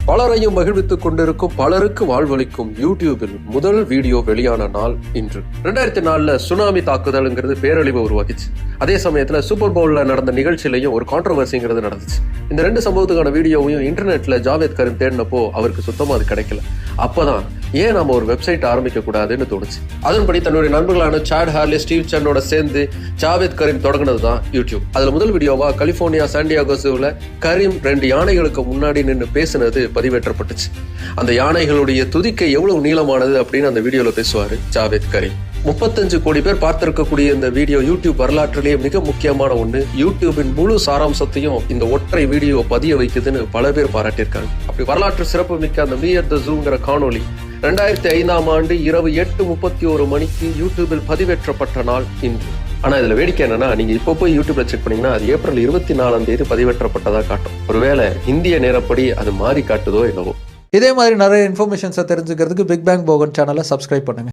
பலரையும் மகிழ்வித்துக் கொண்டிருக்கும் பலருக்கு வாழ்வளிக்கும் யூடியூபில் முதல் வீடியோ வெளியான நாள் இன்று. 2004 சுனாமி தாக்குதல்ங்கிறது பேரழிவை உருவாக்கிச்சு. அதே சமயத்துல சூப்பர் பவுல்ல நடந்த நிகழ்ச்சியிலையும் ஒரு கான்ட்ரவர்சிங்கிறது நடந்துச்சு. இந்த ரெண்டு சம்பவத்துக்கான வீடியோவையும் இன்டர்நெட்ல ஜாவேத் கரீம் தேடினப்போ அவருக்கு சுத்தமா அது கிடைக்கல. அப்பதான் ஏன் நாம ஒரு வெப்சைட் ஆரம்பிக்க கூடாதுன்னு தோணுச்சு. அதன்படி தன்னுடைய நண்பர்களான சாட் ஹார்லி, ஸ்டீவ் சன்னோட சேர்ந்து ஜாவேத் கரீம் தொடங்கினதுதான் யூடியூப். அதுல முதல் வீடியோவா கலிபோர்னியா சாண்டியாகோல கரீம் 2 யானைகளுக்கு முன்னாடி நின்று பேசினது பதிவேற்றப்பட்டுச்சு. அந்த யானைகளுடைய துதிக்கை எவ்வளவு நீளமானது அப்படின்னு அந்த வீடியோல பேசுவாரு ஜாவேத் கரீம். 35 கோடி பேர் பார்த்திருக்கக்கூடிய இந்த வீடியோ யூடியூப் வரலாற்றிலேயே மிக முக்கியமான ஒண்ணு. யூடியூபின் முழு சாராம்சத்தையும் இந்த ஒற்றை வீடியோ பதிய வைக்குதுன்னு பல பேர் பாராட்டியிருக்காங்க. அப்படி வரலாற்று சிறப்பு மிக்க அந்த மீ அட் த ஜூங்கிற காணொலி 2005ஆம் ஆண்டு இரவு 8:31 மணிக்கு யூடியூபில் பதிவேற்றப்பட்ட நாள் இன்று. ஆனா இதுல வேடிக்கை என்னன்னா, நீங்க இப்போ போய் யூடியூப்ல செக் பண்ணீங்கன்னா அது ஏப்ரல் 24ஆம் தேதி பதிவேற்றப்பட்டதா காட்டும். ஒருவேளை இந்திய நேரப்படி அது மாறி காட்டுதோ என்னவோ. இதே மாதிரி நிறைய இன்ஃபர்மேஷன்ஸை தெரிஞ்சுக்கிறதுக்கு பிக் பேங் போகன் சேனலை சப்ஸ்கிரைப் பண்ணுங்க.